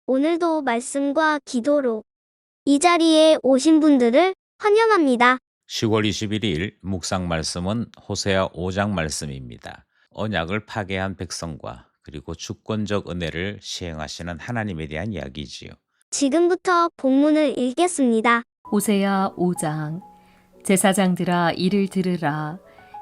오늘도 말씀과 기도로 이 자리에 오신 분들을 환영합니다. 10월 21일 묵상 말씀은 호세아 5장 말씀입니다. 언약을 파괴한 백성과 그리고 주권적 은혜를 시행하시는 하나님에 대한 이야기지요. 지금부터 본문을 읽겠습니다. 호세야 5장. 제사장들아 이를 들으라.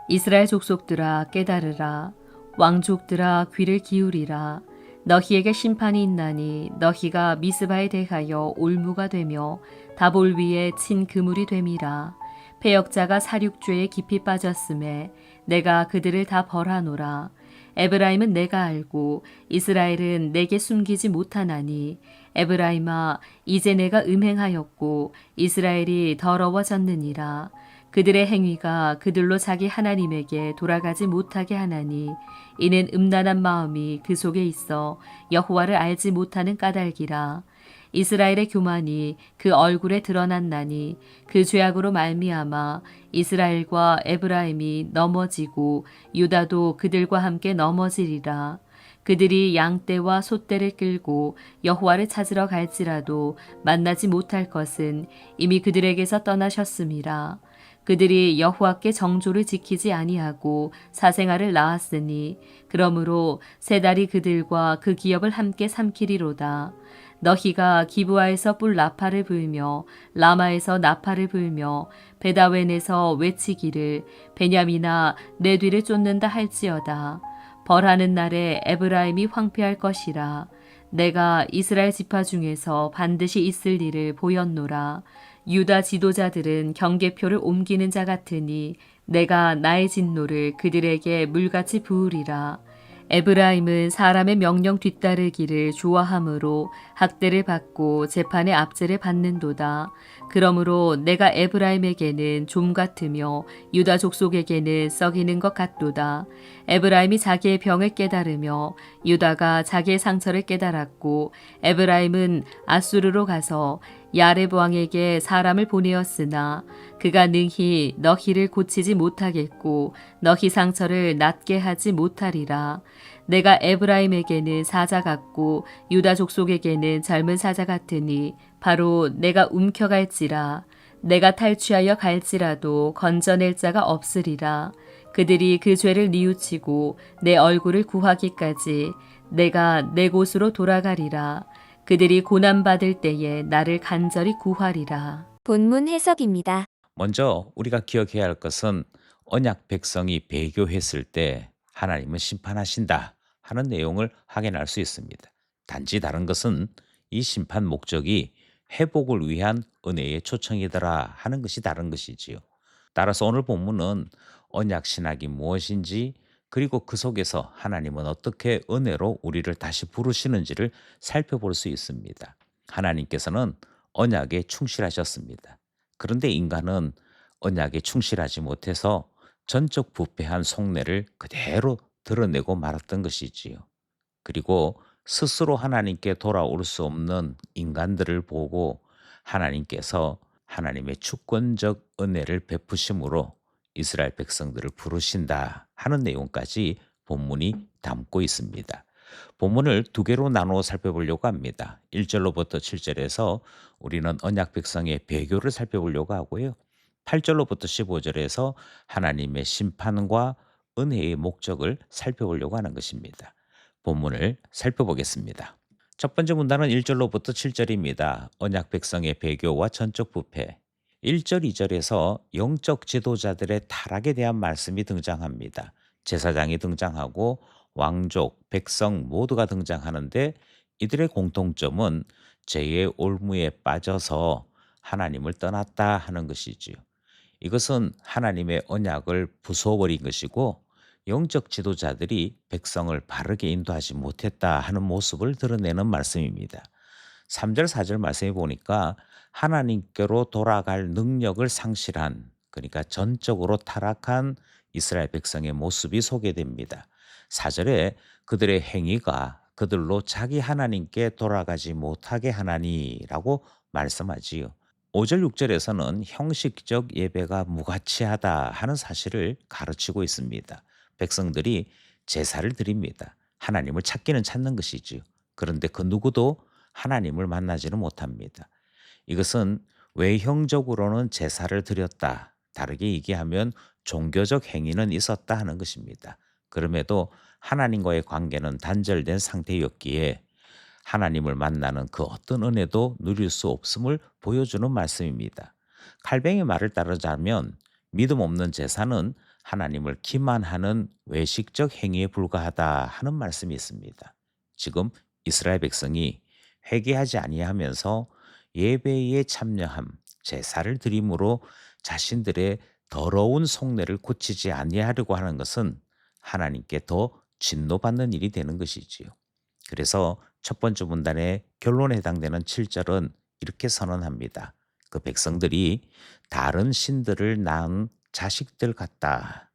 이스라엘 족속들아 깨달으라. 왕족들아 귀를 기울이라. 너희에게 심판이 있나니 너희가 미스바에 대하여 올무가 되며 다볼 위에 친 그물이 됨이라. 패역자가 사륙죄에 깊이 빠졌음에 내가 그들을 다 벌하노라. 에브라임은 내가 알고 이스라엘은 내게 숨기지 못하나니 에브라임아 이제 내가 음행하였고 이스라엘이 더러워졌느니라. 그들의 행위가 그들로 자기 하나님에게 돌아가지 못하게 하나니 이는 음란한 마음이 그 속에 있어 여호와를 알지 못하는 까닭이라. 이스라엘의 교만이 그 얼굴에 드러났나니 그 죄악으로 말미암아 이스라엘과 에브라임이 넘어지고 유다도 그들과 함께 넘어지리라. 그들이 양떼와 소떼를 끌고 여호와를 찾으러 갈지라도 만나지 못할 것은 이미 그들에게서 떠나셨음이라. 그들이 여호와께 정조를 지키지 아니하고 사생아를 낳았으니 그러므로 세 달이 그들과 그 기업을 함께 삼키리로다. 너희가 기브아에서 뿔 나팔을 불며 라마에서 나팔을 불며 베다웬에서 외치기를 베냐민아 내 뒤를 쫓는다 할지어다. 벌하는 날에 에브라임이 황폐할 것이라. 내가 이스라엘 지파 중에서 반드시 있을 일을 보였노라. 유다 지도자들은 경계표를 옮기는 자 같으니 내가 나의 진노를 그들에게 물같이 부으리라. 에브라임은 사람의 명령 뒤따르기를 좋아하므로 학대를 받고 재판의 압제를 받는도다. 그러므로 내가 에브라임에게는 좀 같으며 유다 족속에게는 썩이는 것 같도다. 에브라임이 자기의 병을 깨달으며 유다가 자기의 상처를 깨달았고 에브라임은 아수르로 가서 야렙 왕에게 사람을 보내었으나 그가 능히 너희를 고치지 못하겠고 너희 상처를 낫게 하지 못하리라. 내가 에브라임에게는 사자 같고 유다 족속에게는 젊은 사자 같으니 바로 내가 움켜갈지라. 내가 탈취하여 갈지라도 건져낼 자가 없으리라. 그들이 그 죄를 뉘우치고 내 얼굴을 구하기까지 내가 내 곳으로 돌아가리라. 그들이 고난받을 때에 나를 간절히 구하리라. 본문 해석입니다. 먼저 우리가 기억해야 할 것은 언약 백성이 배교했을 때 하나님은 심판하신다 하는 내용을 확인할 수 있습니다. 단지 다른 것은 이 심판 목적이 회복을 위한 은혜의 초청이더라 하는 것이 다른 것이지요. 따라서 오늘 본문은 언약 신학이 무엇인지 그리고 그 속에서 하나님은 어떻게 은혜로 우리를 다시 부르시는지를 살펴볼 수 있습니다. 하나님께서는 언약에 충실하셨습니다. 그런데 인간은 언약에 충실하지 못해서 전적 부패한 속내를 그대로 드러내고 말았던 것이지요. 그리고 스스로 하나님께 돌아올 수 없는 인간들을 보고 하나님께서 하나님의 주권적 은혜를 베푸심으로 이스라엘 백성들을 부르신다 하는 내용까지 본문이 담고 있습니다. 본문을 두 개로 나누어 살펴보려고 합니다. 1절로부터 7절에서 우리는 언약 백성의 배교를 살펴보려고 하고요. 8절로부터 15절에서 하나님의 심판과 은혜의 목적을 살펴보려고 하는 것입니다. 본문을 살펴보겠습니다. 첫 번째 문단은 1절로부터 7절입니다. 언약 백성의 배교와 전적 부패. 1절, 2절에서 영적 지도자들의 타락에 대한 말씀이 등장합니다. 제사장이 등장하고 왕족, 백성 모두가 등장하는데 이들의 공통점은 죄의 올무에 빠져서 하나님을 떠났다 하는 것이지요. 이것은 하나님의 언약을 부숴버린 것이고 영적 지도자들이 백성을 바르게 인도하지 못했다 하는 모습을 드러내는 말씀입니다. 3절, 4절 말씀해 보니까 하나님께로 돌아갈 능력을 상실한, 그러니까 전적으로 타락한 이스라엘 백성의 모습이 소개됩니다. 4절에 그들의 행위가 그들로 자기 하나님께 돌아가지 못하게 하나니라고 말씀하지요. 5절, 6절에서는 형식적 예배가 무가치하다 하는 사실을 가르치고 있습니다. 백성들이 제사를 드립니다. 하나님을 찾기는 찾는 것이지요. 그런데 그 누구도 하나님을 만나지는 못합니다. 이것은 외형적으로는 제사를 드렸다. 다르게 얘기하면 종교적 행위는 있었다 하는 것입니다. 그럼에도 하나님과의 관계는 단절된 상태였기에 하나님을 만나는 그 어떤 은혜도 누릴 수 없음을 보여주는 말씀입니다. 칼뱅의 말을 따르자면 믿음 없는 제사는 하나님을 기만하는 외식적 행위에 불과하다 하는 말씀이 있습니다. 지금 이스라엘 백성이 회개하지 아니하면서 예배에 참여함, 제사를 드림으로 자신들의 더러운 속내를 고치지 아니하려고 하는 것은 하나님께 더 진노받는 일이 되는 것이지요. 그래서 첫 번째 문단의 결론에 해당되는 7절은 이렇게 선언합니다. 그 백성들이 다른 신들을 낳은 자식들 같다.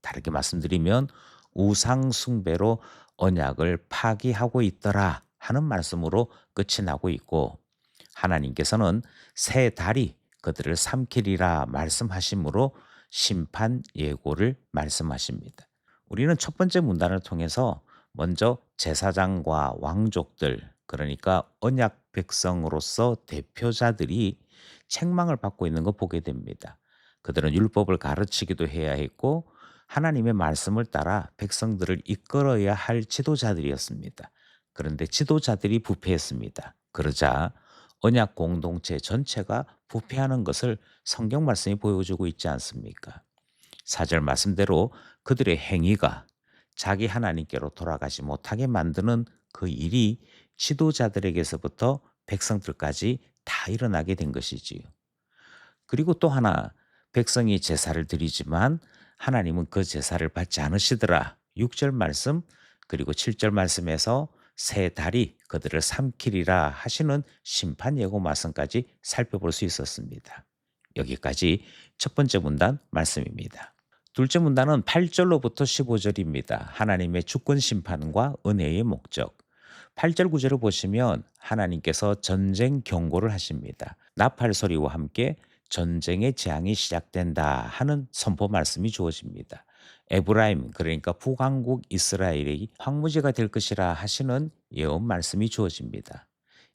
다르게 말씀드리면 우상 숭배로 언약을 파기하고 있더라 하는 말씀으로 끝이 나고 있고, 하나님께서는 새 달이 그들을 삼키리라 말씀하심으로 심판 예고를 말씀하십니다. 우리는 첫 번째 문단을 통해서 먼저 제사장과 왕족들, 그러니까 언약 백성으로서 대표자들이 책망을 받고 있는 거 보게 됩니다. 그들은 율법을 가르치기도 해야 했고 하나님의 말씀을 따라 백성들을 이끌어야 할 지도자들이었습니다. 그런데 지도자들이 부패했습니다. 그러자 언약 공동체 전체가 부패하는 것을 성경 말씀이 보여주고 있지 않습니까? 4절 말씀대로 그들의 행위가 자기 하나님께로 돌아가지 못하게 만드는 그 일이 지도자들에게서부터 백성들까지 다 일어나게 된 것이지요. 그리고 또 하나, 백성이 제사를 드리지만 하나님은 그 제사를 받지 않으시더라. 6절 말씀 그리고 7절 말씀에서 새 달이 그들을 삼키리라 하시는 심판 예고 말씀까지 살펴볼 수 있었습니다. 여기까지 첫 번째 문단 말씀입니다. 둘째 문단은 8절로부터 15절입니다. 하나님의 주권 심판과 은혜의 목적. 8절 9절을 보시면 하나님께서 전쟁 경고를 하십니다. 나팔 소리와 함께 전쟁의 재앙이 시작된다 하는 선포 말씀이 주어집니다. 에브라임, 그러니까 북왕국 이스라엘이 황무지가 될 것이라 하시는 예언 말씀이 주어집니다.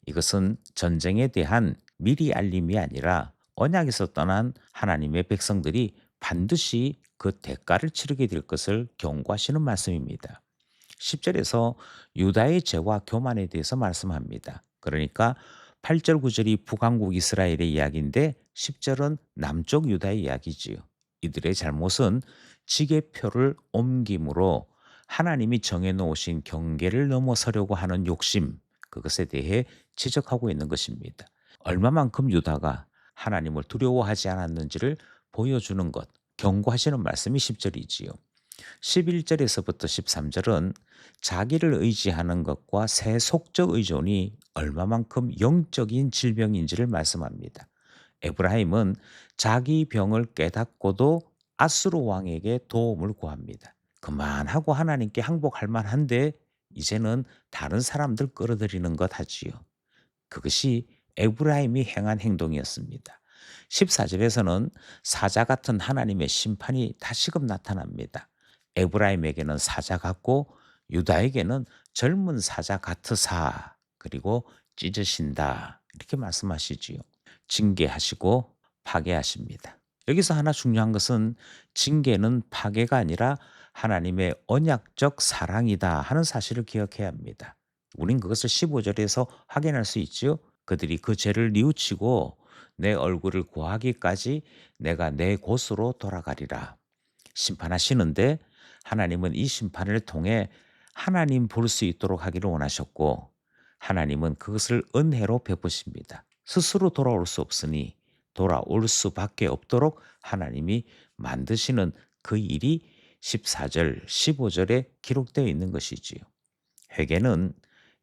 이것은 전쟁에 대한 미리 알림이 아니라 언약에서 떠난 하나님의 백성들이 반드시 그 대가를 치르게 될 것을 경고하시는 말씀입니다. 10절에서 유다의 죄와 교만에 대해서 말씀합니다. 그러니까 8절 9절이 북왕국 이스라엘의 이야기인데 10절은 남쪽 유다의 이야기지요. 이들의 잘못은 지게표를 옮김으로 하나님이 정해놓으신 경계를 넘어서려고 하는 욕심, 그것에 대해 지적하고 있는 것입니다. 얼마만큼 유다가 하나님을 두려워하지 않았는지를 보여주는 것, 경고하시는 말씀이 10절이지요. 11절에서부터 13절은 자기를 의지하는 것과 세속적 의존이 얼마만큼 영적인 질병인지를 말씀합니다. 에브라임은 자기 병을 깨닫고도 아수르 왕에게 도움을 구합니다. 그만하고 하나님께 항복할 만한데 이제는 다른 사람들 끌어들이는 것 하지요. 그것이 에브라임이 행한 행동이었습니다. 14절에서는 사자 같은 하나님의 심판이 다시금 나타납니다. 에브라임에게는 사자 같고 유다에게는 젊은 사자 같으사, 그리고 찢으신다, 이렇게 말씀하시지요. 징계하시고 파괴하십니다. 여기서 하나 중요한 것은 징계는 파괴가 아니라 하나님의 언약적 사랑이다 하는 사실을 기억해야 합니다. 우린 그것을 15절에서 확인할 수 있지요. 그들이 그 죄를 뉘우치고 내 얼굴을 구하기까지 내가 내 곳으로 돌아가리라. 심판하시는데 하나님은 이 심판을 통해 하나님 볼 수 있도록 하기를 원하셨고, 하나님은 그것을 은혜로 베푸십니다. 스스로 돌아올 수 없으니 돌아올 수밖에 없도록 하나님이 만드시는 그 일이 14절, 15절에 기록되어 있는 것이지요. 회개는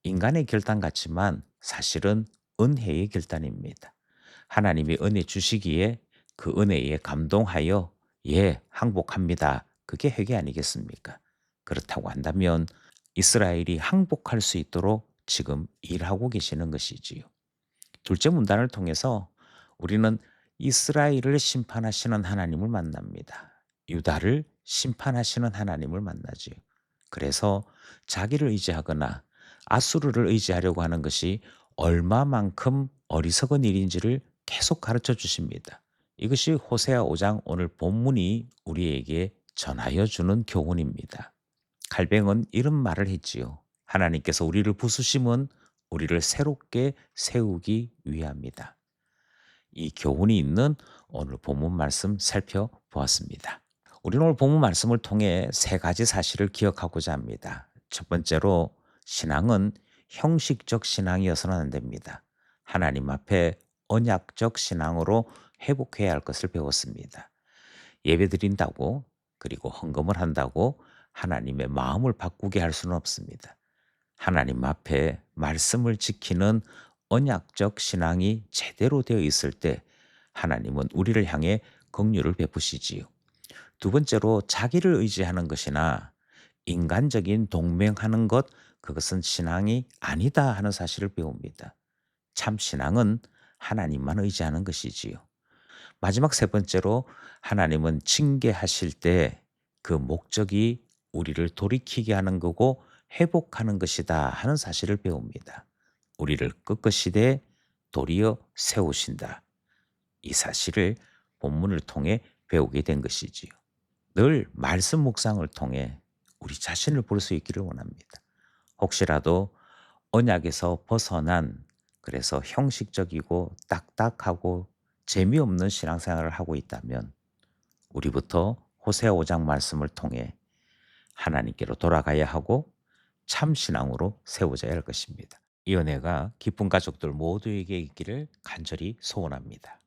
인간의 결단 같지만 사실은 은혜의 결단입니다. 하나님이 은혜 주시기에 그 은혜에 감동하여 항복합니다. 그게 회개 아니겠습니까? 그렇다고 한다면 이스라엘이 항복할 수 있도록 지금 일하고 계시는 것이지요. 둘째 문단을 통해서 우리는 이스라엘을 심판하시는 하나님을 만납니다. 유다를 심판하시는 하나님을 만나지요. 그래서 자기를 의지하거나 아수르를 의지하려고 하는 것이 얼마만큼 어리석은 일인지를 계속 가르쳐 주십니다. 이것이 호세아 5장 오늘 본문이 우리에게 전하여 주는 교훈입니다. 갈병은 이런 말을 했지요. 하나님께서 우리를 부수심은 우리를 새롭게 세우기 위함이다. 이 교훈이 있는 오늘 본문 말씀 살펴보았습니다. 우리는 오늘 본문 말씀을 통해 세 가지 사실을 기억하고자 합니다. 첫 번째로 신앙은 형식적 신앙이어서는 안 됩니다. 하나님 앞에 언약적 신앙으로 회복해야 할 것을 배웠습니다. 예배드린다고 그리고 헌금을 한다고 하나님의 마음을 바꾸게 할 수는 없습니다. 하나님 앞에 말씀을 지키는 언약적 신앙이 제대로 되어 있을 때 하나님은 우리를 향해 긍휼을 베푸시지요. 두 번째로 자기를 의지하는 것이나 인간적인 동맹하는 것, 그것은 신앙이 아니다 하는 사실을 배웁니다. 참 신앙은 하나님만 의지하는 것이지요. 마지막 세 번째로 하나님은 징계하실 때 그 목적이 우리를 돌이키게 하는 거고 회복하는 것이다 하는 사실을 배웁니다. 우리를 꺾으시되 도리어 세우신다. 이 사실을 본문을 통해 배우게 된 것이지요. 늘 말씀 묵상을 통해 우리 자신을 볼 수 있기를 원합니다. 혹시라도 언약에서 벗어난 그래서 형식적이고 딱딱하고 재미없는 신앙생활을 하고 있다면 우리부터 호세아 5장 말씀을 통해 하나님께로 돌아가야 하고 참 신앙으로 세워져야 할 것입니다. 이 은혜가 기쁜 가족들 모두에게 있기를 간절히 소원합니다.